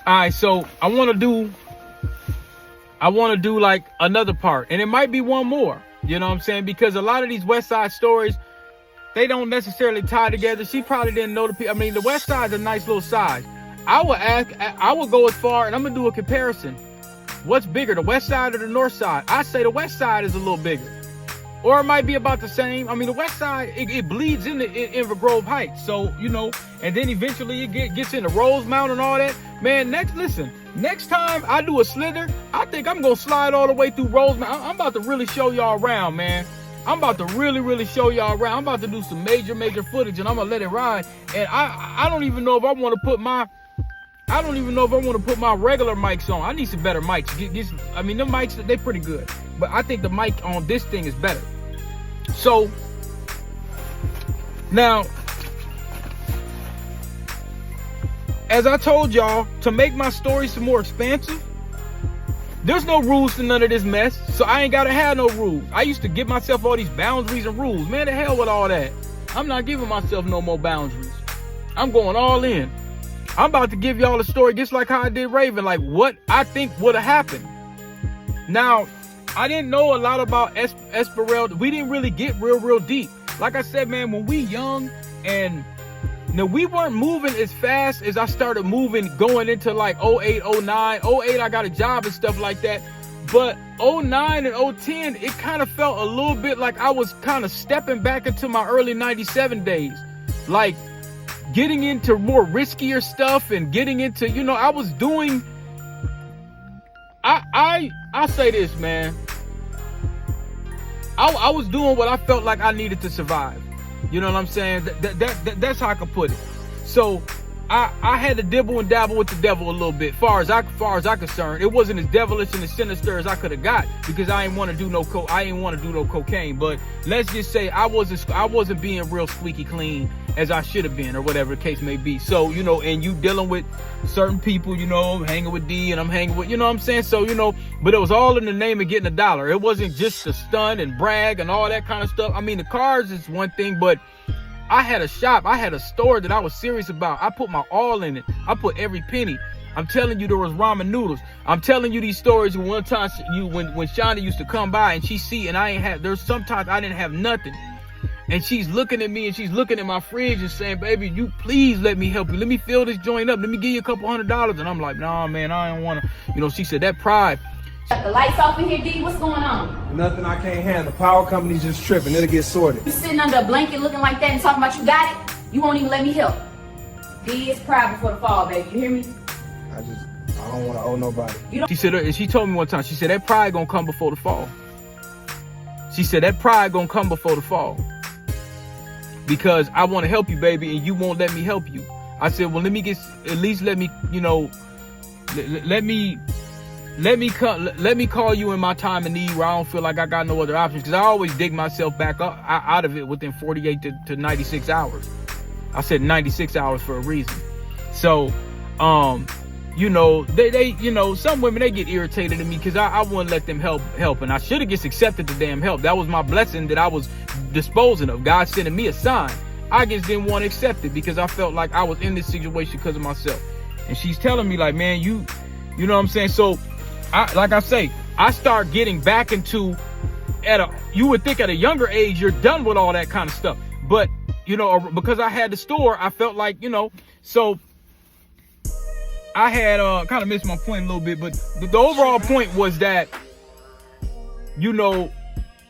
All right, so I want to do like another part, and it might be one more. You know what I'm saying? Because a lot of these West Side stories, they don't necessarily tie together. She probably didn't know the people. I mean, the West Side's a nice little size. I would go as far, and I'm gonna do a comparison. What's bigger, the West Side or the North Side? I say the West Side is a little bigger, or it might be about the same. I mean, the West Side it bleeds into Inver Grove Heights, so you know, and then eventually it gets into Rosemount and all that. Man, next time I do a slither, I think I'm gonna slide all the way through Rosemount. I'm about to really show y'all around, man. I'm about to really show y'all around. I'm about to do some major footage, and I'm gonna let it ride. And I don't even know if I want to put my regular mics on. I need some better mics. I mean, the mics, they pretty good, but I think the mic on this thing is better. So now, as I told y'all, to make my stories some more expansive, there's no rules to none of this mess, so I ain't gotta have no rules. I used to give myself all these boundaries and rules. Man, the hell with all that. I'm not giving myself no more boundaries. I'm going all in. I'm about to give y'all a story just like how I did Raven, like what I think would have happened. Now, I didn't know a lot about Esmeralda. We didn't really get real deep. Like I said, man, when we young, and now we weren't moving as fast as I started moving going into like 08, 09. 08, I got a job and stuff like that. But 09 and 010, it kind of felt a little bit like I was kind of stepping back into my early 97 days. Like getting into more riskier stuff and getting into, you know, I was doing, I say this, man. I was doing what I felt like I needed to survive. You know what I'm saying? That's how I can put it. So I had to dibble and dabble with the devil a little bit. Far as I concerned, it wasn't as devilish and as sinister as I could have got, because I ain't want to do no cocaine. But let's just say I wasn't being real squeaky clean as I should have been, or whatever the case may be. So, you know, and you dealing with certain people, you know, I'm hanging with D and I'm hanging with, you know what I'm saying? So, you know, but it was all in the name of getting $1. It wasn't just to stun and brag and all that kind of stuff. I mean, the cars is one thing, but I had a shop, I had a store that I was serious about. I put my all in it. I put every penny. I'm telling you, there was ramen noodles. I'm telling you these stories. One time, when Shonda used to come by and she see, and there's sometimes I didn't have nothing. And she's looking at me and she's looking at my fridge and saying, baby, you please let me help you. Let me fill this joint up. Let me give you a couple $100. And I'm like, nah, man, I don't want to. You know, she said that pride. Got the lights off in here, D. What's going on? Nothing, I can't handle. Power company's just tripping. It'll get sorted. You sitting under a blanket looking like that and talking about you got it? You won't even let me help. D is pride before the fall, baby. You hear me? I don't want to owe nobody. She said, and she told me one time, she said, that pride gonna come before the fall. She said, that pride gonna come before the fall. Because I want to help you, baby, and you won't let me help you. I said, well, let me, you know, let me call you in my time of need where I don't feel like I got no other options, because I always dig myself back up out of it within 48 to 96 hours. I said 96 hours for a reason. So, you know, they you know, some women, they get irritated at me because I wouldn't let them help, and I should have just accepted the damn help. That was my blessing that I was disposing of. God sending me a sign. I just didn't want to accept it because I felt like I was in this situation because of myself. And she's telling me like, man, you know what I'm saying? So I start getting back into, you would think at a younger age, you're done with all that kind of stuff. But, you know, because I had the store, I felt like, you know, so I had kind of missed my point a little bit, but the overall point was that, you know,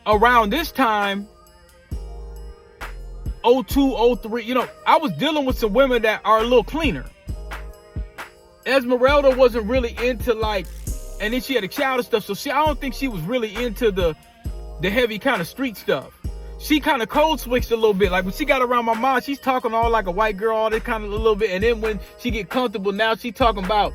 around this time, 02, 03, you know, I was dealing with some women that are a little cleaner. Esmeralda wasn't really into like, and then she had a child and stuff, so I don't think she was really into the heavy kind of street stuff. She kind of code switched a little bit. Like when she got around my mom, she's talking all like a white girl, all that kind of a little bit. And then when she get comfortable, now she talking about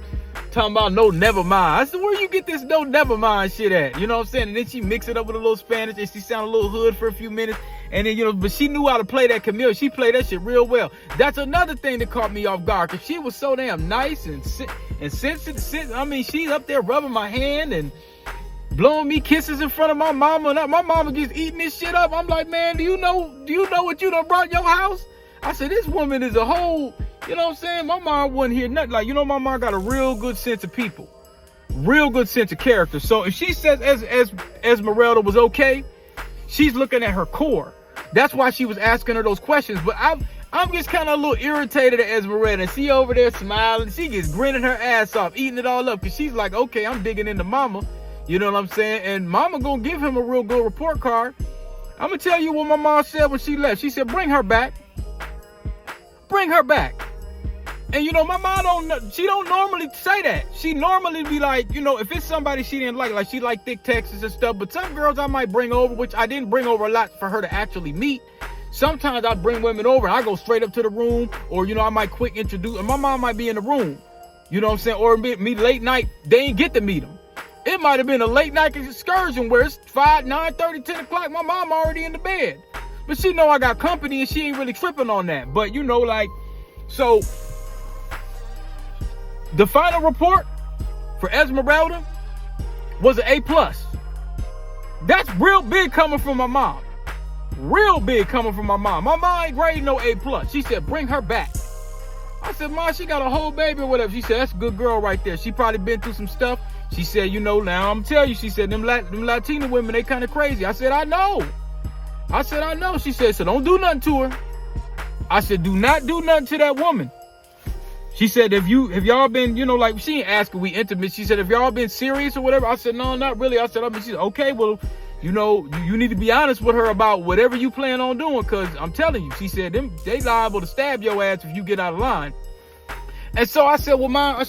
no, never mind. I said, where you get this no, never mind shit at? You know what I'm saying? And then she mix it up with a little Spanish and she sound a little hood for a few minutes. And then, you know, but she knew how to play that Camille. She played that shit real well. That's another thing that caught me off guard, because she was so damn nice and sensitive. I mean, she's up there rubbing my hand and blowing me kisses in front of my mama. And my mama just eating this shit up. I'm like, man, do you know what you done brought your house? I said, this woman is a whole, you know what I'm saying? My mom wouldn't hear nothing. Like, you know, my mom got a real good sense of people. Real good sense of character. So if she says Esmeralda was okay, she's looking at her core. That's why she was asking her those questions. But I'm just kind of a little irritated at Esmeralda. And she over there smiling. She gets grinning her ass off, eating it all up. Because she's like, okay, I'm digging into mama. You know what I'm saying? And mama gonna give him a real good report card. I'm gonna tell you what my mom said when she left. She said, bring her back. Bring her back. And you know, my mom she don't normally say that. She normally be like, you know, if it's somebody she didn't like she like thick Texas and stuff. But some girls I might bring over, which I didn't bring over a lot for her to actually meet. Sometimes I bring women over and I go straight up to the room, or, you know, I might quick introduce, and my mom might be in the room. You know what I'm saying? Or me late night, they ain't get to meet them. It might have been a late night excursion where it's 5, 9:30, 10 o'clock. My mom already in the bed. But she know I got company and she ain't really tripping on that. But, you know, like, so the final report for Esmeralda was an A+. That's real big coming from my mom. Real big coming from my mom. My mom ain't grading no A+. She said, bring her back. I said, Mom, she got a whole baby or whatever. She said, that's a good girl right there. She probably been through some stuff. She said, you know, now I'm telling you, she said, them Latina women, they kind of crazy. I said, I know. She said, so don't do nothing to her. I said, do not do nothing to that woman. She said, have y'all been, you know, like, she ain't asking we intimate. She said, have y'all been serious or whatever? I said, no, not really. I said, she said, okay, well, you know, you need to be honest with her about whatever you plan on doing, because I'm telling you, she said, they liable to stab your ass if you get out of line. And so I said, well, Mom,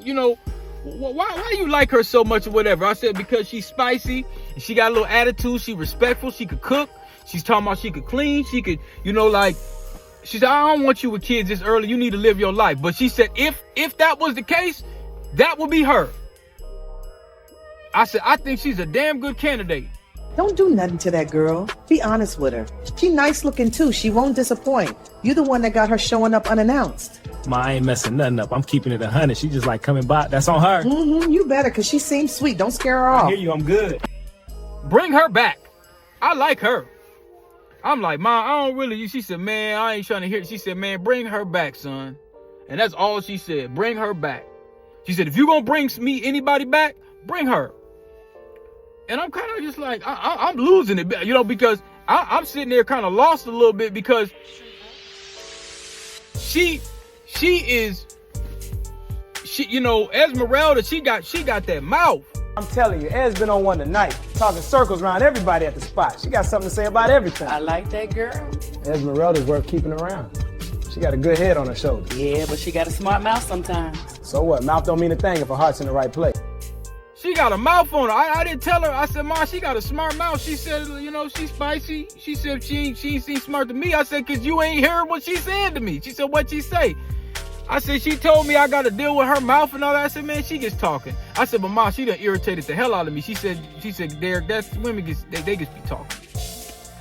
you know, why you like her so much or whatever? I said, because she's spicy, and she got a little attitude, she respectful, she could cook, she's talking about she could clean, she could, you know, like, she said, I don't want you with kids this early, you need to live your life. But she said, if that was the case, that would be her. I said, I think she's a damn good candidate. Don't do nothing to that girl. Be honest with her. She nice looking too. She won't disappoint. You the one that got her showing up unannounced. Ma, I ain't messing nothing up. I'm keeping it 100. She just like coming by. That's on her. You better, because she seems sweet. Don't scare her off. I hear you. I'm good. Bring her back. I like her. I'm like, Mom, I don't really. She said, man, I ain't trying to hear it. She said, man, bring her back, son. And that's all she said. Bring her back. She said, if you gonna bring anybody back, bring her. And I'm kind of just like, I'm losing it, you know, because I'm sitting there kind of lost a little bit, because she, you know, Esmeralda, she got that mouth. I'm telling you, Ed's been on one tonight, talking circles around everybody at the spot. She got something to say about everything. I like that girl. Esmeralda's worth keeping around. She got a good head on her shoulders. Yeah, but she got a smart mouth sometimes. So what? Mouth don't mean a thing if her heart's in the right place. She got a mouth on her. I didn't tell her. I said, Mom, she got a smart mouth. She said, you know, she's spicy. She said she ain't seem smart to me. I said, because you ain't heard what she said to me. She said, what'd she say? I said, she told me I got to deal with her mouth and all that. I said, man, she gets talking. I said, but Mom, she done irritated the hell out of me. She said, Derek, that's women they just be talking.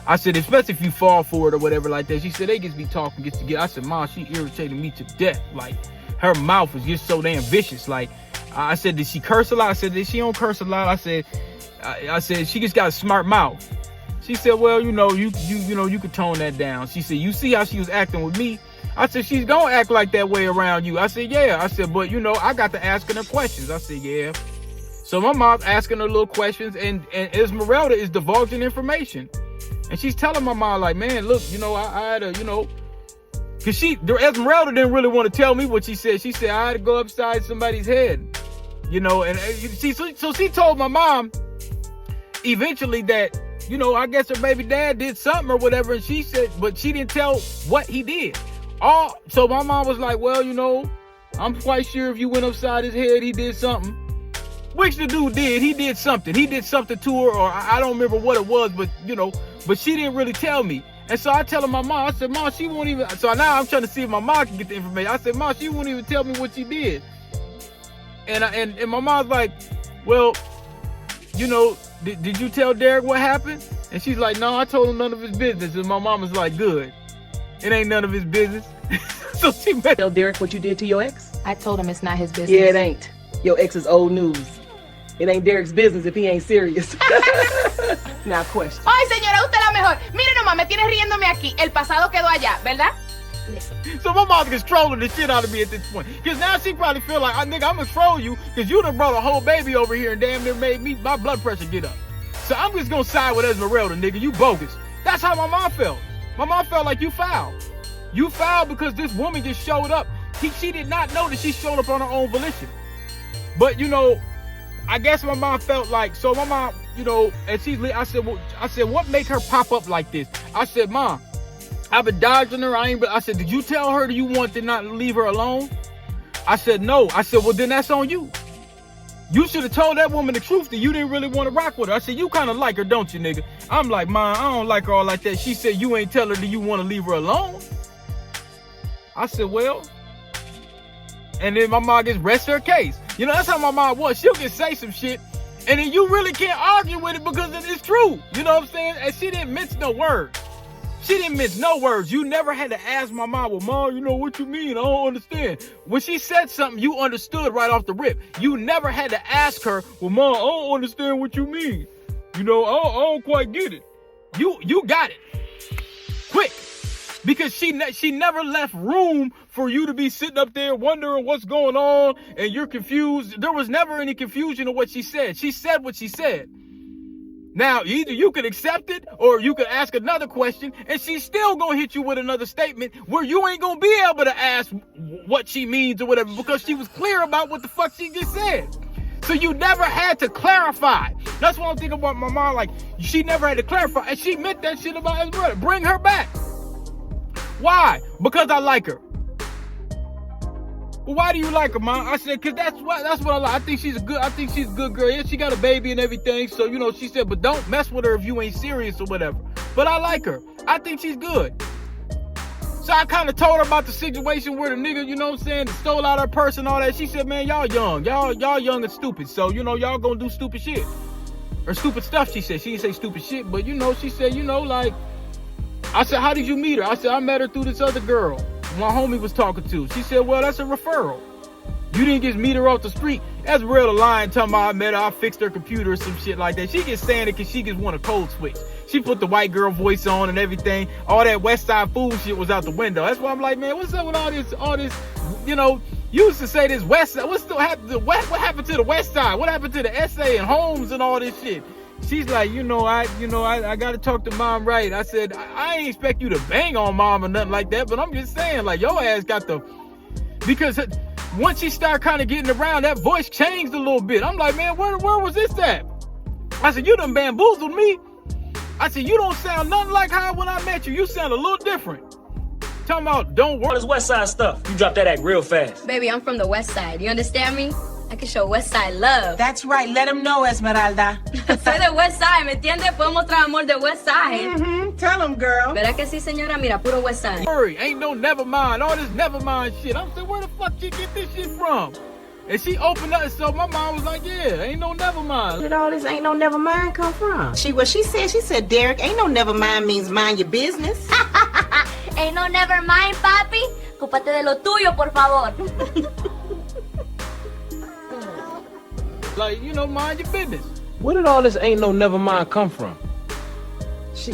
I said, especially if you fall for it or whatever like that. She said, they just be talking, I said, Mom, she irritated me to death. Like, her mouth is just so damn vicious. Like, I said, did she curse a lot? I said, she don't curse a lot. I said, she just got a smart mouth. She said, well, you know, you could tone that down. She said, you see how she was acting with me? I said, she's gonna act like that way around you. I said, yeah. I said, but you know, I got to asking her questions. I said, yeah. So my mom's asking her little questions, and Esmeralda is divulging information. And she's telling my mom, like, man, look, you know, I had a, you know, because Esmeralda didn't really want to tell me what she said. She said, I had to go upside somebody's head. You know, and so she told my mom eventually that, you know, I guess her baby dad did something or whatever. And she said, but she didn't tell what he did. So my mom was like, well, you know, I'm quite sure if you went upside his head, he did something. Which the dude did. He did something. He did something to her, or I don't remember what it was, but, you know, but she didn't really tell me. And so I tell her my mom, I said, Mom, she won't even. So now I'm trying to see if my mom can get the information. I said, Mom, she won't even tell me what she did. And my mom's like, well, you know, did you tell Derek what happened? And she's like, no, I told him none of his business. And my mom was like, good. It ain't none of his business. So she met. Tell Derek what you did to your ex? I told him it's not his business. Yeah, it ain't. Your ex is old news. It ain't Derek's business if he ain't serious. Now question. Ay, señora, usted la mejor. Mire nomás, me tienes riéndome aquí. El pasado quedó allá, ¿verdad? So my mom is trolling the shit out of me at this point. Because now she probably feel like, nigga, I'm going to troll you because you done brought a whole baby over here and damn near made my blood pressure get up. So I'm just going to side with Esmeralda, nigga. You bogus. That's how my mom felt. My mom felt like you foul. You foul because this woman just showed up. She did not know that she showed up on her own volition. But, you know, I guess my mom felt like, so my mom, you know, and I said, what make her pop up like this? I said, Mom, I've been dodging her. I said, did you tell her that you want to not leave her alone? I said, no. I said, well, then that's on you. You should have told that woman the truth that you didn't really want to rock with her. I said, you kind of like her, don't you, nigga? I'm like, Mom, I don't like her all like that. She said, you ain't tell her that you want to leave her alone. I said, well, and then my mom just rests her case. You know, that's how my mom was. She'll just say some shit, and then you really can't argue with it because it's true. You know what I'm saying? And she didn't mince no words. She didn't mince no words. You never had to ask my mom, well, Mom, you know what you mean? I don't understand. When she said something, you understood right off the rip. You never had to ask her, well, Mom, I don't understand what you mean. You know, I don't quite get it. You got it. Quick. Because she never left room for you to be sitting up there wondering what's going on and you're confused. There was never any confusion in what she said. She said what she said. Now, either you could accept it or you could ask another question and she's still going to hit you with another statement where you ain't going to be able to ask what she means or whatever because she was clear about what the fuck she just said. So you never had to clarify. That's what I'm thinking about my mom. Like, she never had to clarify. And she meant that shit about Esmeralda. Bring her back. Why? Because I like her. Well, why do you like her, Mom? I said, cause that's what I like. I think she's a good girl. Yeah, she got a baby and everything. So, you know, she said, but don't mess with her if you ain't serious or whatever. But I like her. I think she's good. So I kind of told her about the situation where the nigga, you know what I'm saying, stole out her purse and all that. She said, man, y'all young. Y'all young and stupid. So, you know, y'all gonna do stupid shit. Or stupid stuff, she said. She didn't say stupid shit, but, you know, she said, you know, like, I said, how did you meet her? I said, I met her through this other girl my homie was talking to. She said, well, that's a referral. You didn't just meet her off the street. That's real lying, talking about I met her, I fixed her computer or some shit like that. She just saying it because she just want a code switch. She put the white girl voice on and everything. All that West Side fool shit was out the window. That's why I'm like, man, what's up with all this, you know, you used to say this West Side. What happened to the West Side? What happened to the SA and Homes and all this shit? She's like, I got to talk to Mom right. I said, I ain't expect you to bang on Mom or nothing like that, but I'm just saying, like, your ass got the, because once she started kind of getting around, that voice changed a little bit. I'm like, man, where was this at? I said, you done bamboozled me. I said, you don't sound nothing like how when I met you. You sound a little different. Talking about, don't worry. All this West Side stuff. You drop that act real fast. Baby, I'm from the West Side. You understand me? I can show West Side love. That's right. Let him know, Esmeralda. Soy de West Side, ¿me entiende? Podemos mostrar amor de West Side. Tell him, girl. ¿Verdad que sí, señora? Mira, puro West Side. Worry, ain't no never mind. All this never mind shit. I'm saying, where the fuck you get this shit from? And she opened up, so my mom was like, yeah, ain't no never mind. Where did all this ain't no never mind come from? She said, Derek, ain't no never mind means mind your business. Ain't no never mind, papi. Ocúpate de lo tuyo, por favor. Like, you know, mind your business. Where did all this ain't no never mind come from? She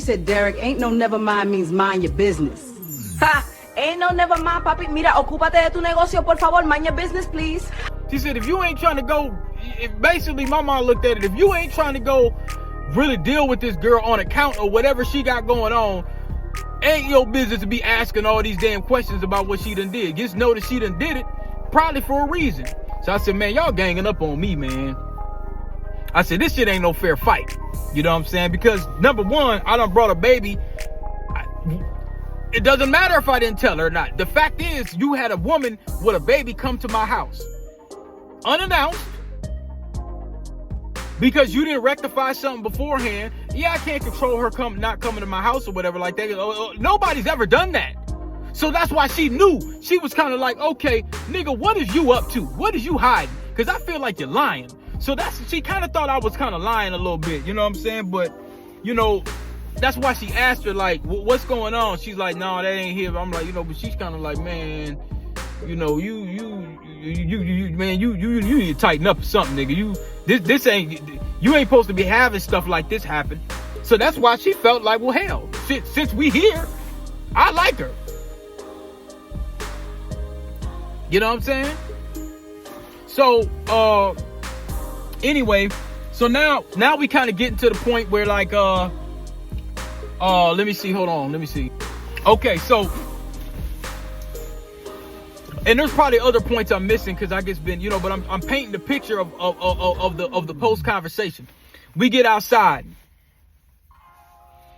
said, Derek, ain't no never mind means mind your business. Ha! Ain't no never mind, papi. Mira, ocúpate de tu negocio, por favor. Mind your business, please. She said, if you ain't trying to go, basically my mom looked at it, if you ain't trying to go really deal with this girl on account of whatever she got going on, ain't your business to be asking all these damn questions about what she done did. Just know that she done did it, probably for a reason. So I said, man, y'all ganging up on me, man. I said, this shit ain't no fair fight. You know what I'm saying? Because number one, I done brought a baby. It doesn't matter if I didn't tell her or not. The fact is, you had a woman with a baby come to my house unannounced because you didn't rectify something beforehand. Yeah, I can't control her not coming to my house or whatever like that. Nobody's ever done that. So that's why she knew. She was kind of like, okay, nigga, what is you up to? What is you hiding? Because I feel like you're lying. So she kind of thought I was kind of lying a little bit. You know what I'm saying? But, you know, that's why she asked her, like, what's going on? She's like, no, that ain't here. I'm like, you know, but she's kind of like, man, you know, you need to tighten up or something, nigga. This ain't, you ain't supposed to be having stuff like this happen. So that's why she felt like, well, hell, since we here, I like her. You know what I'm saying? So, anyway, so now we kind of getting to the point where like, let me see, hold on, let me see. Okay, so, and there's probably other points I'm missing because I just been, but I'm painting the picture of the post conversation. We get outside.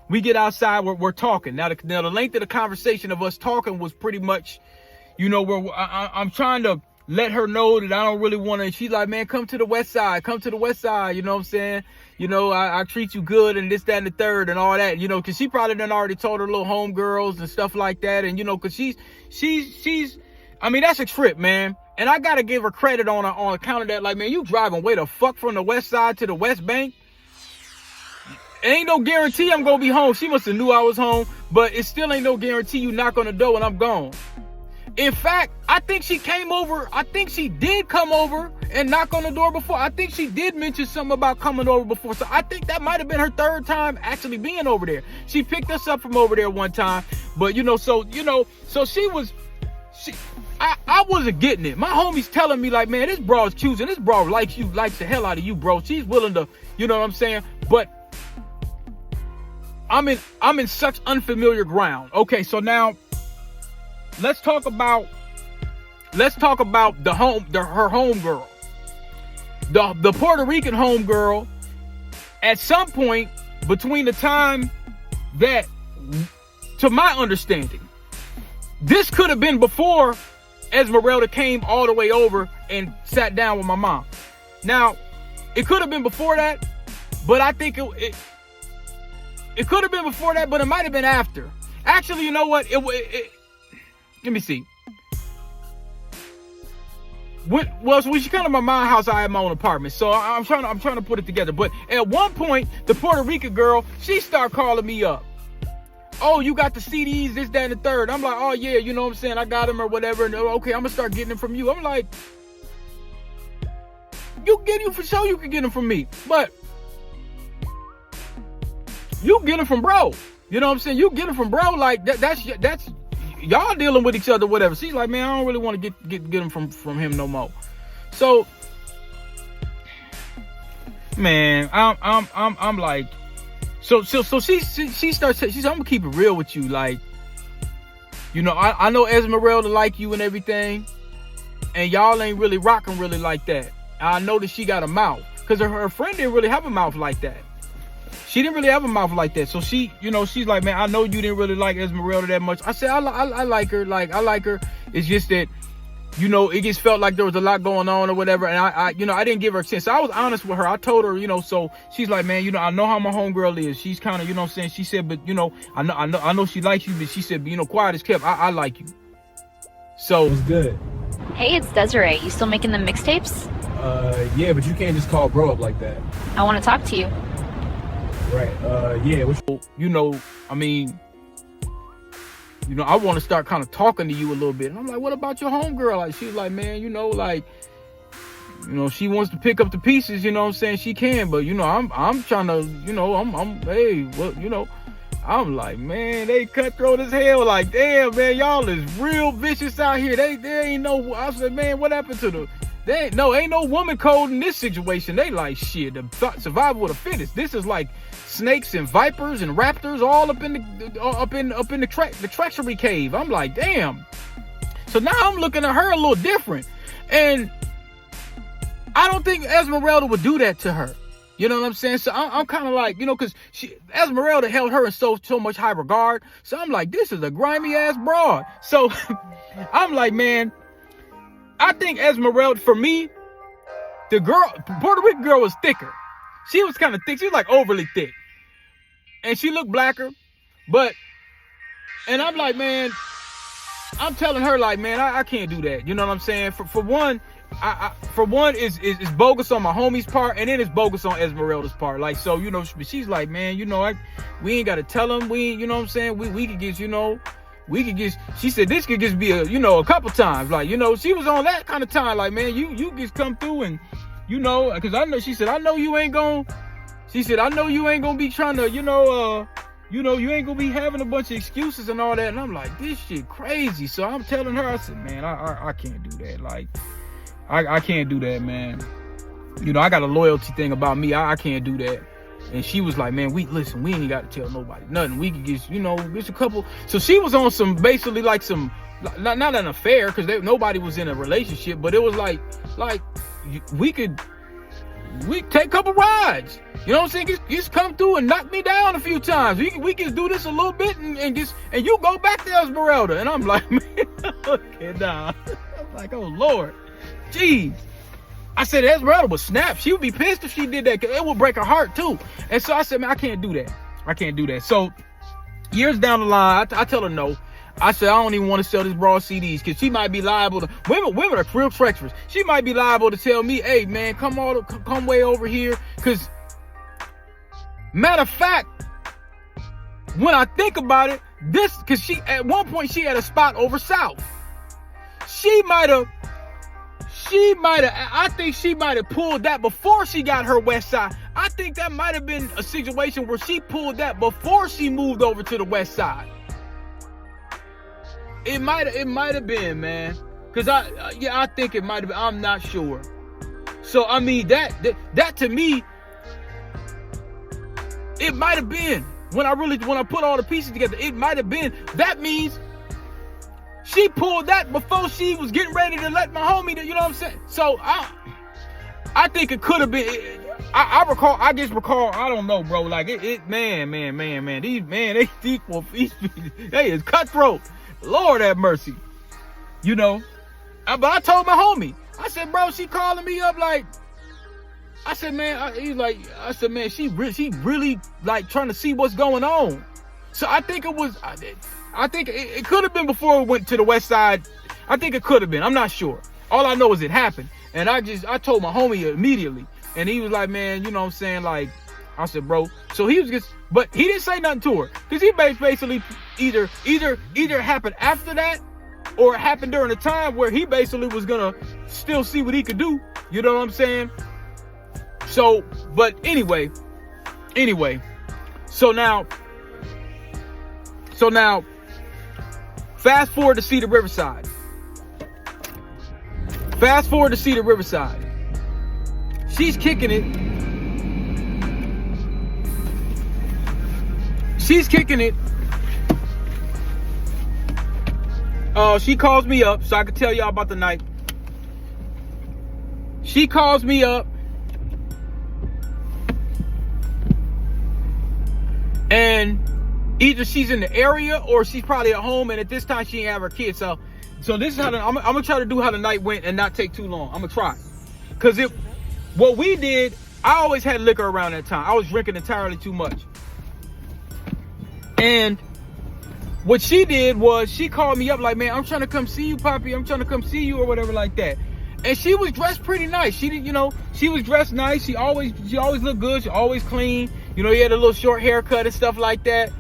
We're talking. Now the length of the conversation of us talking was pretty much, where I'm trying to let her know that I don't really want to. She's like, man, come to the west side. You know what I'm saying? I treat you good and this, that, and the third and all that, because she probably done already told her little homegirls and stuff like that. And, because she's, I mean, that's a trip, man. And I got to give her credit on account of that. Like, man, you driving way the fuck from the west side to the West Bank. Ain't no guarantee I'm going to be home. She must have knew I was home, but it still ain't no guarantee you knock on the door and I'm gone. In fact, I think she came over. I think she did come over and knock on the door before. I think she did mention something about coming over before. So I think that might have been her third time actually being over there. She picked us up from over there one time, but so she was, I wasn't getting it. My homie's telling me like, man, this bro is cute and this bro likes the hell out of you, bro. She's willing to, you know what I'm saying? But I'm in such unfamiliar ground. Okay, so now let's talk about her homegirl. The Puerto Rican homegirl, at some point between the time that, to my understanding, this could have been before Esmeralda came all the way over and sat down with my mom. Now, it could have been before that, but I think it could have been before that, but it might have been after. Actually, you know what? Let me see. So when she came to my mom's house, I had my own apartment. So I'm trying to put it together. But at one point, the Puerto Rican girl, she started calling me up. Oh, you got the CDs, this, that, and the third. I'm like, oh yeah, you know what I'm saying? I got them or whatever. And okay, I'm gonna start getting them from you. I'm like, you for sure you can get them from me, but you get them from bro. You know what I'm saying? You get them from bro. Like that's y'all dealing with each other, whatever. She's like, man, I don't really want to get them from him no more. So, man, I'm like, so she starts. She said, I'm gonna keep it real with you. Like, I know Esmeralda like you and everything, and y'all ain't really rocking really like that. I know that she got a mouth because her friend didn't really have a mouth like that. She didn't really have a mouth like that. So she, she's like, man, I know you didn't really like Esmeralda that much. I said, I like her. Like, I like her. It's just that, it just felt like there was a lot going on or whatever. And I didn't give her a chance. So I was honest with her. I told her, so she's like, man, I know how my homegirl is. She's kind of, what I'm saying? She said, but, I know she likes you, but she said, but, quiet as kept. I like you. So It's good. Hey, it's Desiree. You still making the mixtapes? Yeah, but you can't just call bro up like that. I want to talk to you. Right. Yeah. I want to start kind of talking to you a little bit. And I'm like, what about your homegirl? Like, she's like, man, she wants to pick up the pieces, you know what I'm saying? She can, but, I'm trying to, I'm like, man, they cutthroat as hell. Like, damn, man, y'all is real vicious out here. They ain't no, I said, man, what happened to the, ain't no woman code in this situation. They like, shit, the survival of the fittest. This is like snakes and vipers and raptors all up in the treachery cave. I'm like, damn. So now I'm looking at her a little different. And I don't think Esmeralda would do that to her. You know what I'm saying? So I'm kind of like, because Esmeralda held her in so much high regard. So I'm like, this is a grimy ass broad. So I'm like, man, I think Esmeralda, for me, the Puerto Rican girl was thicker. She was kind of thick. She was like overly thick. And she looked blacker. And I'm like, man, I'm telling her like, man, I can't do that. You know what I'm saying? For one, it's bogus on my homie's part, and then it's bogus on Esmeralda's part. Like, so, she's like, man, we ain't got to tell him. We ain't, you know what I'm saying? We could get, she said this could just be a couple times. Like, she was on that kind of time. Like, man, you just come through and, because I know, she said, I know you ain't gonna be trying to, you know, you ain't gonna be having a bunch of excuses and all that. And I'm like, this shit crazy. So I'm telling her, I said, man, I can't do that. Like, I can't do that, man. You know, I got a loyalty thing about me. I can't do that. And she was like, man, we ain't got to tell nobody nothing. We could get, you know, just a couple. So she was on some, basically like some, not an affair, because nobody was in a relationship, but it was like we take a couple rides. You know what I'm saying? Just come through and knock me down a few times. We can do this a little bit and you go back to Esmeralda. And I'm like, man, okay, nah. I'm like, oh Lord, geez. I said Esmeralda would snap. She would be pissed if she did that, because it would break her heart too. And so I said, man, I can't do that. I can't do that. So years down the line, I tell her no. I said, I don't even want to sell this broad CDs, because she might be liable to, women are real treacherous. She might be liable to tell me, hey man, come way over here. Because matter of fact, when I think about it, because she, at one point she had a spot over south. I think she might have pulled that before she got her west side. I think that might have been a situation where she pulled that before she moved over to the west side. It might have been, man. Cause I think it might have been. I'm not sure. So I mean that to me, it might have been when I put all the pieces together. It might have been. That means she pulled that before she was getting ready to let my homie, you know what I'm saying? So I think it could have been. I recall. I don't know, bro. Like man. These people, they is cutthroat. Lord have mercy. You know. But I told my homie. I said, bro, she calling me up like. I said, man. She really like trying to see what's going on. So I think it was. I think it could have been before it went to the west side. I think it could have been. I'm not sure. All I know is it happened. And I told my homie immediately. And he was like, man, you know what I'm saying? Like, I said, bro. So he was just, but he didn't say nothing to her. Because he basically either happened after that, or it happened during a time where he basically was going to still see what he could do. You know what I'm saying? So, but anyway. So now, fast forward to Cedar Riverside. She's kicking it. She calls me up so I can tell y'all about the night. She calls me up. And either she's in the area or she's probably at home, and at this time she ain't have her kids. So this is how I'm gonna try to do how the night went and not take too long. I'm gonna try, cause what we did, I always had liquor around that time. I was drinking entirely too much. And what she did was she called me up like, man, I'm trying to come see you, Poppy. I'm trying to come see you, or whatever like that. And she was dressed pretty nice. She did, she was dressed nice. She always looked good. She always clean. He had a little short haircut and stuff like that.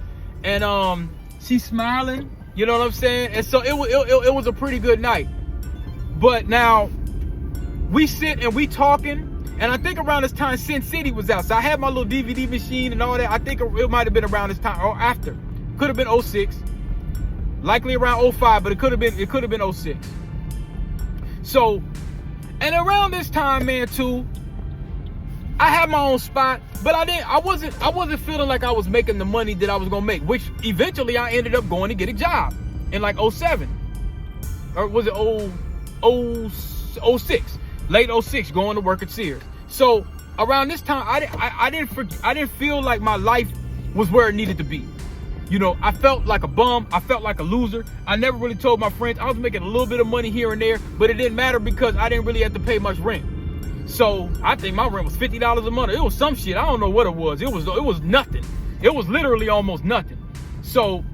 And she's smiling. You know what I'm saying? And so it was a pretty good night. But now we sit and we talking. And I think around this time, Sin City was out. So I had my little DVD machine and all that. I think it might have been around this time or after. Could have been 06. Likely around 05, but it could have been 06. So, and around this time, man, too, I had my own spot, but I wasn't feeling like I was making the money that I was gonna make, which eventually I ended up going to get a job in like 07. Or was it 06? Late 06, going to work at Sears. So around this time, I didn't feel like my life was where it needed to be. I felt like a bum. I felt like a loser. I never really told my friends. I was making a little bit of money here and there, but it didn't matter because I didn't really have to pay much rent. So I think my rent was $50 a month. It was some shit. I don't know what it was. It was nothing. It was literally almost nothing. So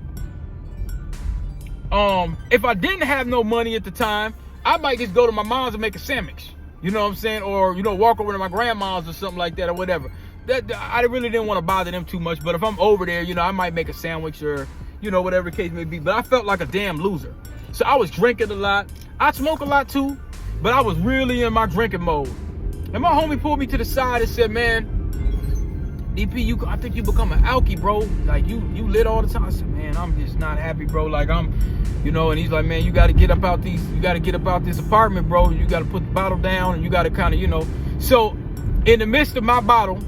if I didn't have no money at the time, I might just go to my mom's and make a sandwich. You know what I'm saying? Or, walk over to my grandma's or something like that or whatever. I really didn't want to bother them too much. But if I'm over there, I might make a sandwich or, whatever the case may be. But I felt like a damn loser. So I was drinking a lot. I smoke a lot too. But I was really in my drinking mode. And my homie pulled me to the side and said, man, DP, I think you become an alky, bro. Like you lit all the time. I said, man, I'm just not happy, bro. Like I'm, you know, and he's like, man, you got to get up out this apartment, bro. You got to put the bottle down, and you got to kind of, you know. So in the midst of my bottle,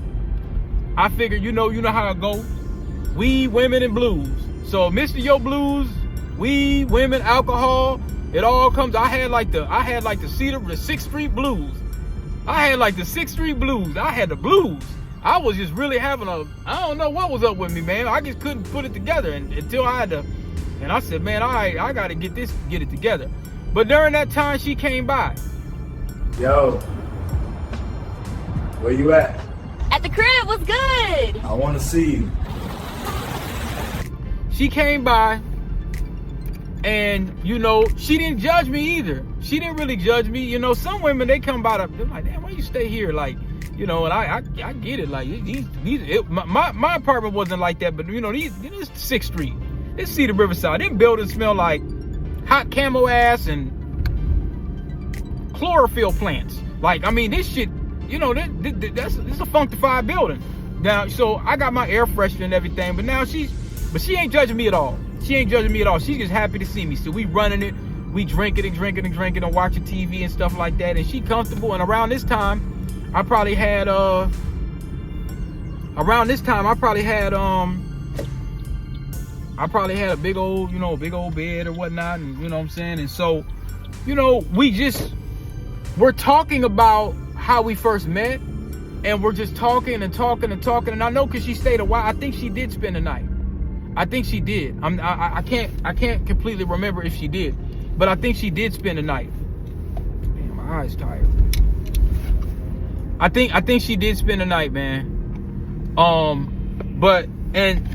I figured, you know how it go. Weed, women, and blues. So Mr. Yo Blues, weed, women, alcohol, it all comes. I had like the 6th Street Blues. I had like the 6th Street Blues. I had the blues. I was just really having I don't know what was up with me, man. I just couldn't put it together until I had to, and I said, man, I got to get it together. But during that time, she came by. Yo, where you at? At the crib, what's good? I want to see you. She came by, and, you know, she didn't judge me either. She didn't really judge me. You know, some women, they come by, they're like, damn, why you stay here? Like, you know, and I get it. Like, my apartment wasn't like that, but, you know, this is 6th Street. This Cedar Riverside. Them buildings smell like hot camo ass and chlorophyll plants. Like, I mean, this shit, you know, this is a functified building. Now, so I got my air freshener and everything, but now she ain't judging me at all. She ain't judging me at all. She's just happy to see me. So we running it, we drinking and watching TV and stuff like that. And she comfortable. And around this time, I probably had a big old bed or whatnot, and you know what I'm saying. And so, you know, we're talking about how we first met, and we're just talking. And I know because she stayed a while. I think she did spend the night. I think she did. I can't completely remember if she did, but I think she did spend the night. Damn, my eyes tired. I think she did spend the night, man. And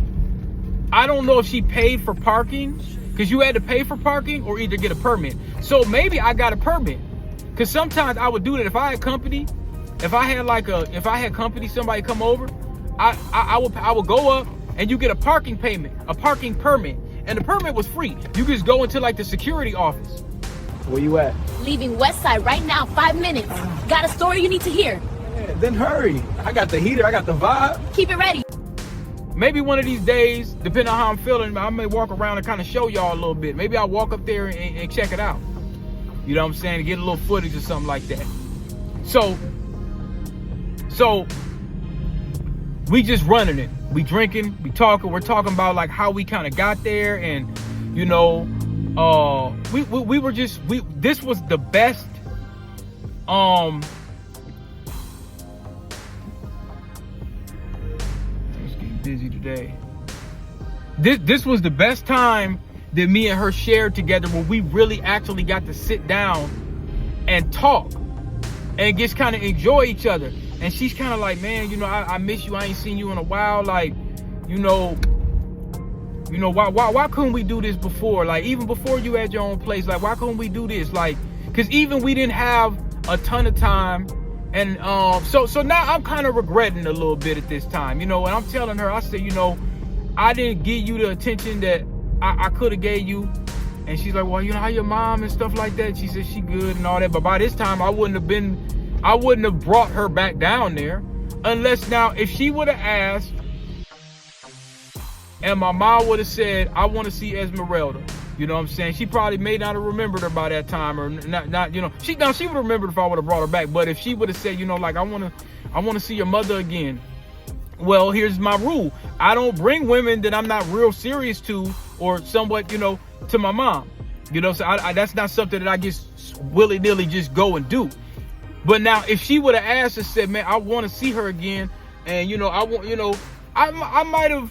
I don't know if she paid for parking, because you had to pay for parking or either get a permit. So maybe I got a permit, because sometimes I would do that if I had company. If I had company, somebody come over, I would go up and you get a parking permit, and the permit was free. You just go into like the security office. Where you at? Leaving Westside right now, 5 minutes. Got a story you need to hear. Yeah, then hurry. I got the heater, I got the vibe. Keep it ready. Maybe one of these days, depending on how I'm feeling, I may walk around and kind of show y'all a little bit. Maybe I'll walk up there and check it out. You know what I'm saying? To get a little footage or something like that. So we just running it. We drinking, we talking. We're talking about like how we kind of got there, and you know, this was the best. It's getting busy today. This was the best time that me and her shared together, where we really actually got to sit down and talk and just kind of enjoy each other. And she's kind of like, man, you know, I miss you. I ain't seen you in a while. Like, you know, why couldn't we do this before? Like, even before you had your own place, like, why couldn't we do this? Like, because even we didn't have a ton of time. And so now I'm kind of regretting a little bit at this time, you know. And I'm telling her, I said, you know, I didn't give you the attention that I could have gave you. And she's like, well, you know, how your mom and stuff like that? She said she good and all that. But by this time, I wouldn't have brought her back down there, unless now if she would have asked and my mom would have said, I want to see Esmeralda. You know what I'm saying? She probably may not have remembered her by that time, or not, you know, she would have remembered if I would have brought her back. But if she would have said, you know, like, I want to see your mother again. Well, here's my rule. I don't bring women that I'm not real serious to, or somewhat, you know, to my mom. You know, so that's not something that I just willy-nilly just go and do. But now, if she would have asked and said, man, I want to see her again, and, you know, I want, you know, I might have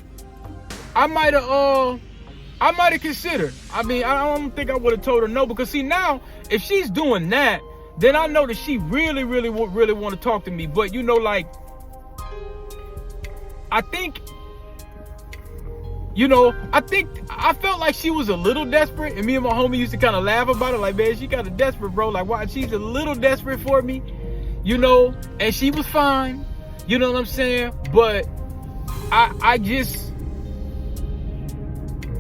considered. I mean, I don't think I would have told her no, because see, now, if she's doing that, then I know that she really want to talk to me. But, you know, like, I think I felt like she was a little desperate, and me and my homie used to kind of laugh about it, like, man, she kind of desperate, bro. Like, why? She's a little desperate for me, you know, and she was fine, you know what I'm saying? But I just,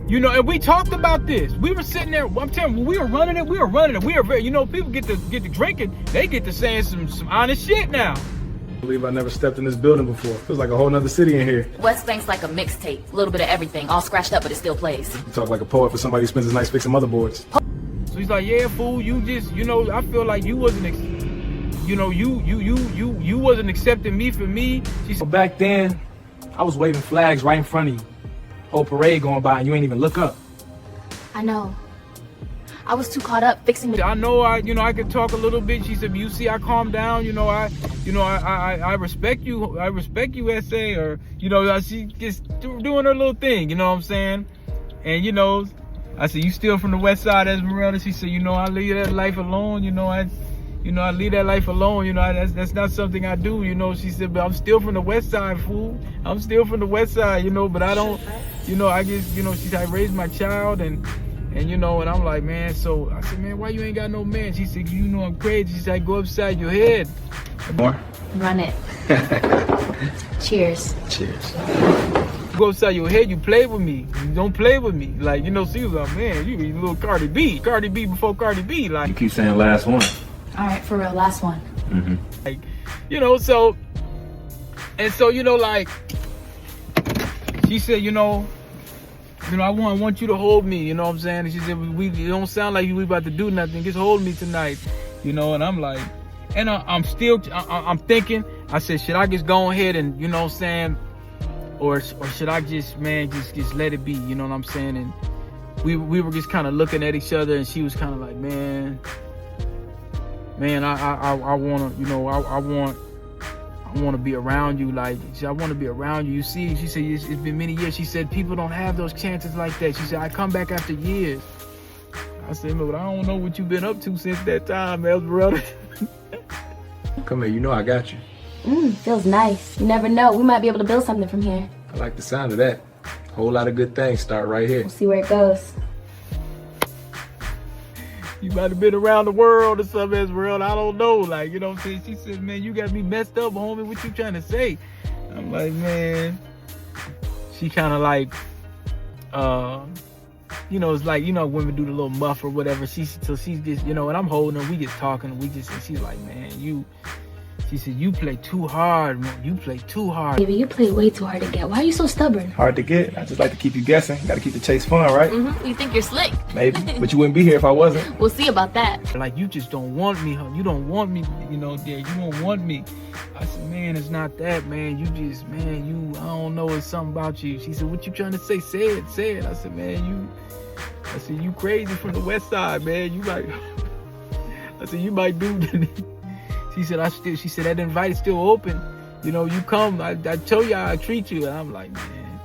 you know, and we talked about this. We were sitting there, I'm telling you, we were running it. We were very, you know, people get to drinking, they get to saying some honest shit now. believe I never stepped in this building before. Feels like a whole nother city in here. West Bank's like a mixtape, a little bit of everything, all scratched up, but it still plays. You talk like a poet for somebody who spends his nights fixing motherboards. So he's like, yeah, fool, you just, I feel like you wasn't, you wasn't accepting me for me. She said, Back then, I was waving flags right in front of you. Whole parade going by and you ain't even look up. I know. I was too caught up fixing the... I know I could talk a little bit. She said, you see, I calmed down, I respect you. I respect you, SA, or, she just doing her little thing, you know what I'm saying? And, I said, you still from the west side, Esmeralda? She said, I leave that life alone, I leave that life alone, that's not something I do, She said, but I'm still from the west side, fool. I'm still from the west side, but I don't, I guess, she said, I raised my child and I'm like, man, so I said, man, why you ain't got no man? She said, I'm crazy. She said, I go upside your head. More? Run it. Cheers. Cheers. Go upside your head, you play with me. You don't play with me. Like, she was like, man, you be a little Cardi B. Cardi B before Cardi B. Like, You keep saying last one. All right, for real, last one. Mm-hmm. like, so, and so, like, she said, I want you to hold me, you know what I'm saying? And she said, it don't sound like we about to do nothing. Just hold me tonight, and I'm like, and I'm thinking, I said, should I just go ahead and, you know what I'm saying? Or should I just let it be, you know what I'm saying? And we were just kind of looking at each other and she was kind of like, man, I want to, I want to be around you. Like, I want to be around you. You see, she said, it's been many years. She said, people don't have those chances like that. She said, I come back after years. I said, but I don't know what you've been up to since that time, Esmeralda. Come here, I got you. Feels nice. You never know. We might be able to build something from here. I like the sound of that. Whole lot of good things start right here. We'll see where it goes. You might have been around the world or something, Esmeralda. I don't know. Like, you know what I'm saying? She said, man, you got me messed up, homie. What you trying to say? I'm like, man. She kind of like, it's like, women do the little muff or whatever. She's just, and I'm holding her. We just talking. And she's like, man, she said, you play too hard, man. You play too hard. Baby, you play way too hard to get. Why are you so stubborn? Hard to get. I just like to keep you guessing. Got to keep the chase fun, right? You think you're slick? Maybe. But you wouldn't be here if I wasn't. We'll see about that. Like, you just don't want me, huh? You don't want me, there. You don't want me. I said, man, it's not that, man. You just, man, I don't know. It's something about you. She said, what you trying to say? Say it. I said, man, you crazy from the west side, man. You like, I said, you might do She said, that invite is still open. You come. I tell you how I treat you. And I'm like, man.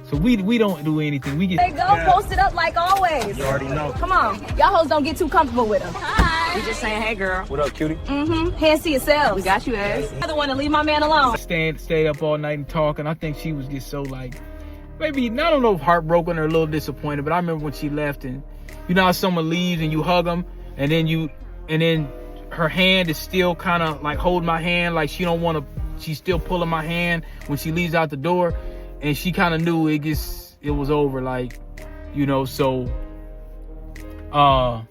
So we don't do anything. We get. There you go, post it up like always. You already know. Come on, y'all hoes don't get too comfortable with them. Hi. We just saying, hey girl. What up, cutie? Hands to yourselves. We got you, ass. You're the one to leave my man alone. Stayed up all night and talking. I think she was just so like, maybe, I don't know if heartbroken or a little disappointed, but I remember when she left and, how someone leaves and you hug them and then her hand is still kind of like holding my hand, like she don't want to, she's still pulling my hand when she leaves out the door, and she kind of knew it was over, like, so I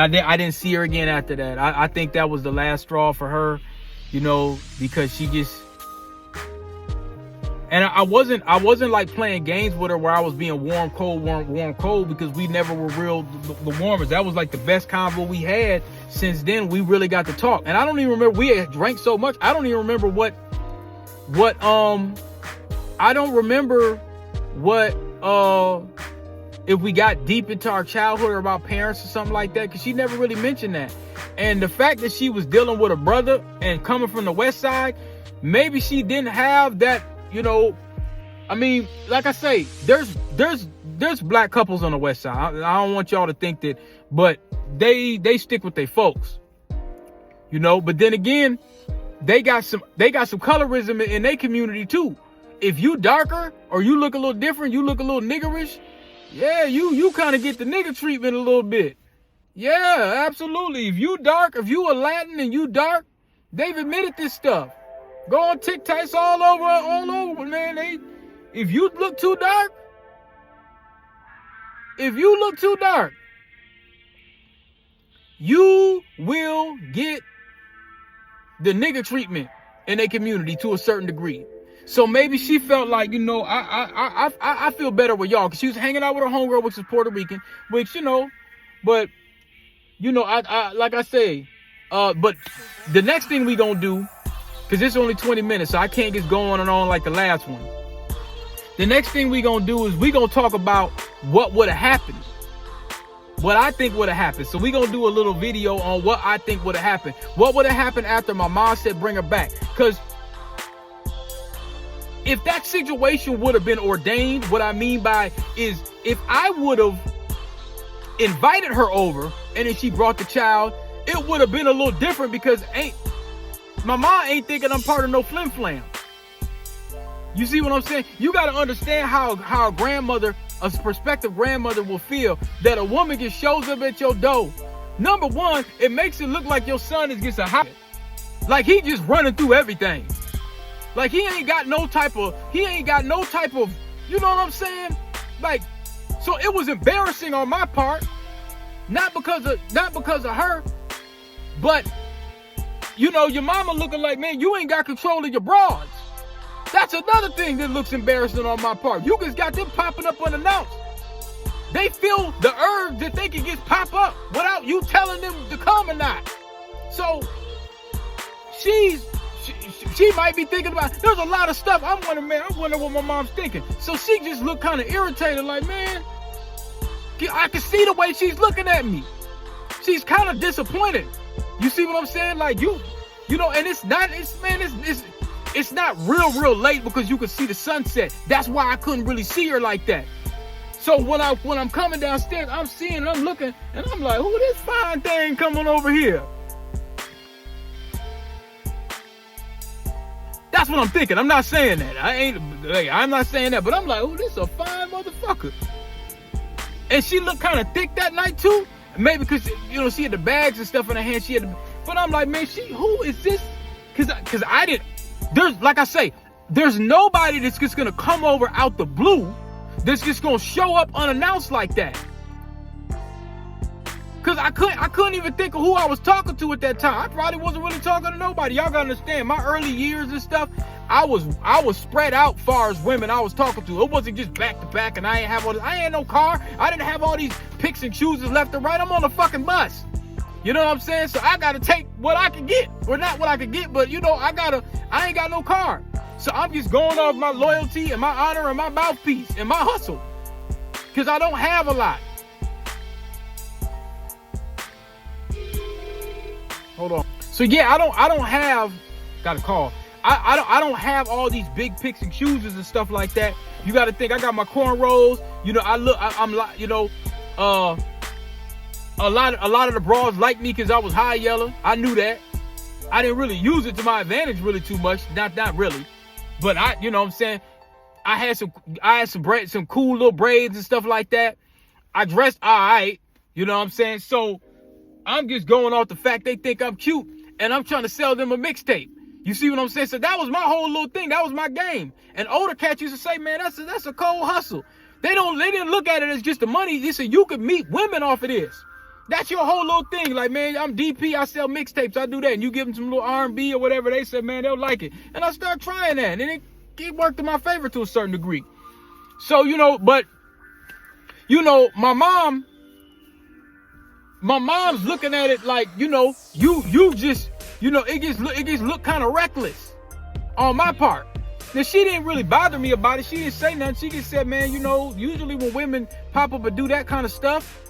didn't see her again after that. I think that was the last straw for her, because she just, and I wasn't like playing games with her where I was being warm, cold, because we never were real the warmers. That was like the best convo we had. Since then, we really got to talk. And I don't even remember, we had drank so much. I don't even remember if we got deep into our childhood or about parents or something like that, because she never really mentioned that. And the fact that she was dealing with a brother and coming from the west side, maybe she didn't have that. I mean, like I say, there's black couples on the west side. I don't want y'all to think that, but they stick with their folks, but then again, they got some colorism in their community too. If you darker or you look a little different, you look a little niggerish, yeah, you kind of get the nigger treatment a little bit. Yeah, absolutely. If you dark, if you a Latin and you dark, they've admitted this stuff. Go on TikTok, it's all over, man. If you look too dark, you will get the nigga treatment in their community to a certain degree. So maybe she felt like, you know, I feel better with y'all, because she was hanging out with her homegirl, which is Puerto Rican, which, you know, but, you know, I like I say, but the next thing we gonna do, because it's only 20 minutes, so I can't just go on and on like the last one. The next thing we gonna do is we gonna talk about what would have happened. What I think would have happened. So we gonna do a little video on what I think would have happened. What would have happened after my mom said bring her back? Because if that situation would have been ordained, what I mean by is if I would have invited her over and then she brought the child, it would have been a little different, because my mom ain't thinking I'm part of no flim flam. You see what I'm saying? You got to understand how a grandmother, a prospective grandmother, will feel that a woman just shows up at your door. Number one, it makes it look like your son is just a hot, like he just running through everything. Like he ain't got no type of, you know what I'm saying? Like, so it was embarrassing on my part, not because of her, but you know, your mama looking like, man, you ain't got control of your broads. That's another thing that looks embarrassing on my part. You just got them popping up unannounced. They feel the urge that they can just pop up without you telling them to come or not. So she might be thinking about, there's a lot of stuff. I'm wondering what my mom's thinking. So she just looked kind of irritated, like, man, I can see the way she's looking at me. She's kind of disappointed. You see what I'm saying? Like you know, and it's not real late, because you can see the sunset. That's why I couldn't really see her like that. So when I'm coming downstairs, I'm seeing, I'm looking, and I'm like, who this fine thing coming over here? That's what I'm thinking. I'm not saying that. I'm not saying that, but I'm like, oh, this a fine motherfucker. And she looked kind of thick that night too. Maybe because, you know, she had the bags and stuff in her hand. But I'm like, man, who is this? Because I didn't. Like I say, there's nobody that's just gonna come over out the blue that's just gonna show up unannounced like that. Cause I couldn't even think of who I was talking to at that time. I probably wasn't really talking to nobody. Y'all gotta understand, my early years and stuff, I was spread out far as women I was talking to. It wasn't just back to back, and I ain't no car. I didn't have all these picks and chooses left and right. I'm on the fucking bus. You know what I'm saying? So I gotta take what I can get. Or not what I can get, but you know, I ain't got no car. So I'm just going off my loyalty and my honor and my mouthpiece and my hustle. Cause I don't have a lot. Hold on. So yeah, I don't have, got a call. I don't have all these big picks and chooses and stuff like that. You got to think, I got my cornrows. You know, I'm like, you know, a lot of the bras like me because I was high yellow. I knew that. I didn't really use it to my advantage really too much. Not really. But you know what I'm saying? I had some cool little braids and stuff like that. I dressed all right. You know what I'm saying? So I'm just going off the fact they think I'm cute and I'm trying to sell them a mixtape. You see what I'm saying? So that was my whole little thing. That was my game. And older cats used to say, man, that's a cold hustle. They didn't look at it as just the money. They said you could meet women off of this. That's your whole little thing. Like, man, I'm DP. I sell mixtapes. I do that. And you give them some little R&B or whatever. They said, man, they'll like it. And I started trying that. And it worked in my favor to a certain degree. So, you know, but, you know, my mom's looking at it like, you know, you just, you know, it just looked kind of reckless on my part. Now, she didn't really bother me about it. She didn't say nothing. She just said, man, you know, usually when women pop up and do that kind of stuff,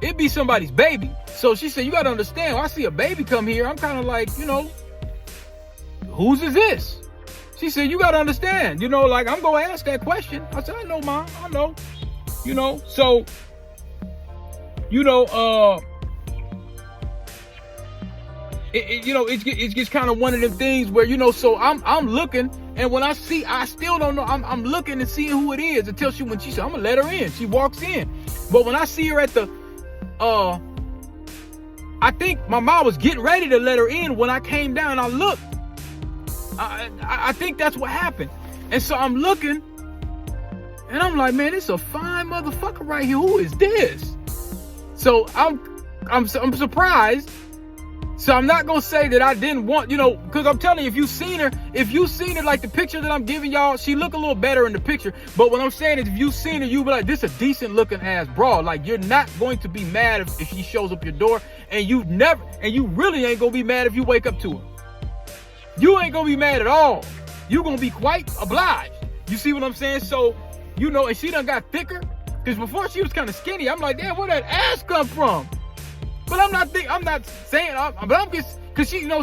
it be somebody's baby. So she said, you got to understand, when I see a baby come here, I'm kind of like, you know, whose is this? She said, you got to understand, you know, like, I'm going to ask that question. I said, I know, Mom, I know, you know, so, you know, you know, it's just kind of one of them things where, you know, so I'm looking, and when I still don't know, I'm looking and seeing who it is until when she said, I'm gonna let her in. She walks in, but when I see her at the, I think my mom was getting ready to let her in when I came down. I looked. I think that's what happened, and so I'm looking, and I'm like, man, it's a fine motherfucker right here. Who is this? So I'm surprised. So I'm not gonna say that I didn't want, you know, because I'm telling you, if you seen her like the picture that I'm giving y'all, she look a little better in the picture. But what I'm saying is, if you seen her, you be like, this a decent looking ass broad. Like, you're not going to be mad if she shows up your door, and you really ain't gonna be mad if you wake up to her. You ain't gonna be mad at all. You gonna be quite obliged. You see what I'm saying? So, you know, and she done got thicker, because before she was kind of skinny. I'm like, damn, where that ass come from? But I'm not saying, but I'm just, because she, you know,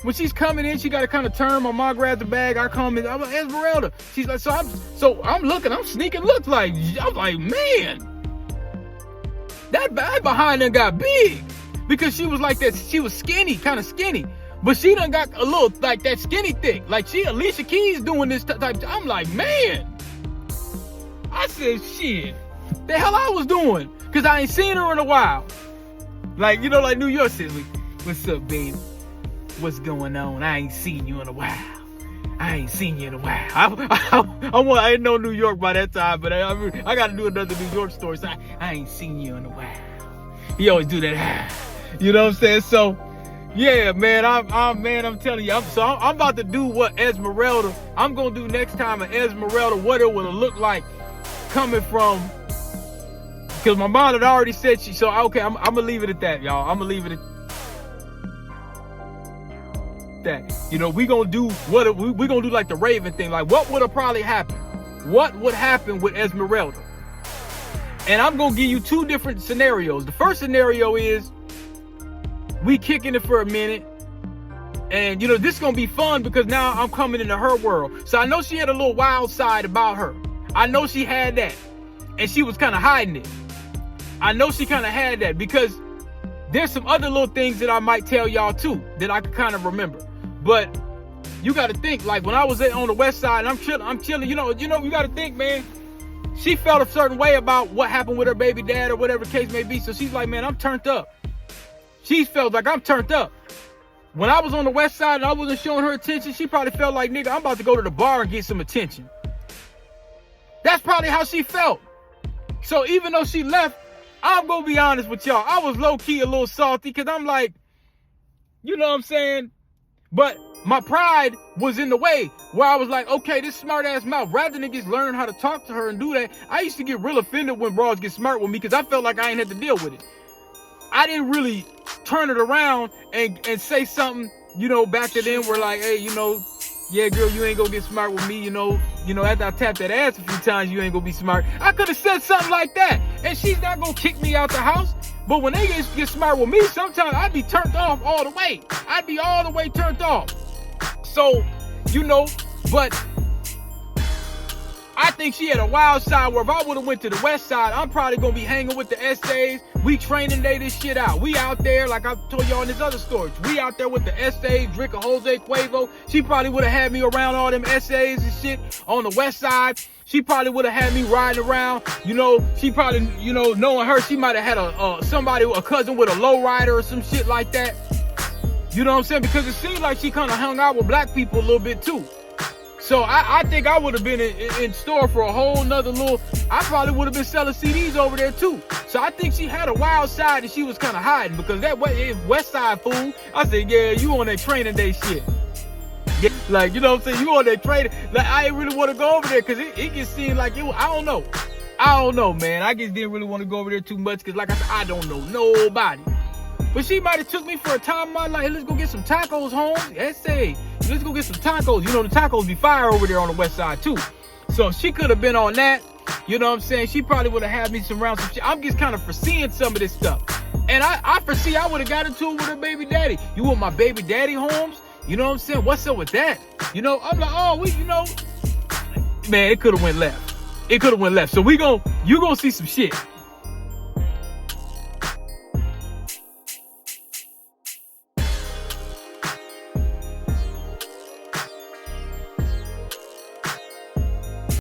when she's coming in, she got to kind of turn. My mom grabs the bag, I come in, I'm like, Esmeralda. She's like, I'm sneaking looks like, I'm like, man, that behind her got big, because she was like that, she was skinny, kind of skinny, but she done got a little, like that skinny thick, like she Alicia Keys doing this type. I'm like, man, I said, shit, the hell I was doing, because I ain't seen her in a while. Like, you know, like New York City. What's up, baby? What's going on? I ain't seen you in a while. I didn't know New York by that time, but I got to do another New York story. So I ain't seen you in a while. You always do that. You know what I'm saying? So, yeah, man, I'm telling you. I'm about to do what Esmeralda, I'm going to do next time an Esmeralda, what it would have looked like coming from. Because my mom had already said okay, I'm gonna leave it at that, y'all. I'm gonna leave it at that. You know, we gonna do like the Raven thing. Like, what would have probably happened? What would happen with Esmeralda? And I'm gonna give you two different scenarios. The first scenario is we kicking it for a minute, and you know, this is gonna be fun because now I'm coming into her world. So I know she had a little wild side about her. I know she had that, and she was kind of hiding it. I know she kind of had that, because there's some other little things that I might tell y'all too that I can kind of remember. But you got to think, like when I was on the west side and I'm chilling, you know, you got to think, man, she felt a certain way about what happened with her baby dad or whatever the case may be. So she's like, man, I'm turned up. She felt like I'm turned up. When I was on the west side and I wasn't showing her attention, she probably felt like, nigga, I'm about to go to the bar and get some attention. That's probably how she felt. So even though she left, I'm going to be honest with y'all, I was low-key a little salty, because I'm like, you know what I'm saying? But my pride was in the way, where I was like, okay, this smart-ass mouth, rather than just learning how to talk to her and do that, I used to get real offended when bros get smart with me, because I felt like I ain't had to deal with it. I didn't really turn it around and say something, you know, back to them, where like, hey, you know, yeah, girl, you ain't gonna get smart with me, you know, after I tap that ass a few times, you ain't gonna be smart. I could have said something like that, and she's not gonna kick me out the house. But when they get smart with me, sometimes I'd be turned off all the way. I'd be all the way turned off. So, you know, but I think she had a wild side, where if I would have went to the west side, I'm probably gonna be hanging with the essays. We training day this shit out. We out there, like I told y'all in this other story, we out there with the essays, drinking Jose Cuervo. She probably would have had me around all them essays and shit on the west side. She probably would have had me riding around. You know, she probably, you know, knowing her, she might have had a cousin with a lowrider or some shit like that. You know what I'm saying? Because it seemed like she kind of hung out with black people a little bit too. So I think I would have been in store for a whole nother little, I probably would have been selling CDs over there too. So I think she had a wild side that she was kind of hiding, because that west side fool, I said, yeah, you on that training day shit. Yeah, like, you know what I'm saying? You on that training, like, I didn't really want to go over there, because it just seemed like, I don't know, man. I just didn't really want to go over there too much, because like I said, I don't know nobody. But she might have took me for a time in my life. Hey, let's go get some tacos, Holmes. Let's go get some tacos. You know, the tacos be fire over there on the west side too. So she could have been on that. You know what I'm saying? She probably would have had me around some shit. I'm just kind of foreseeing some of this stuff. And I foresee I would have got into it with her baby daddy. You want my baby daddy, Holmes? You know what I'm saying? What's up with that? You know, I'm like, oh, you know. Man, it could have went left. So you gonna see some shit.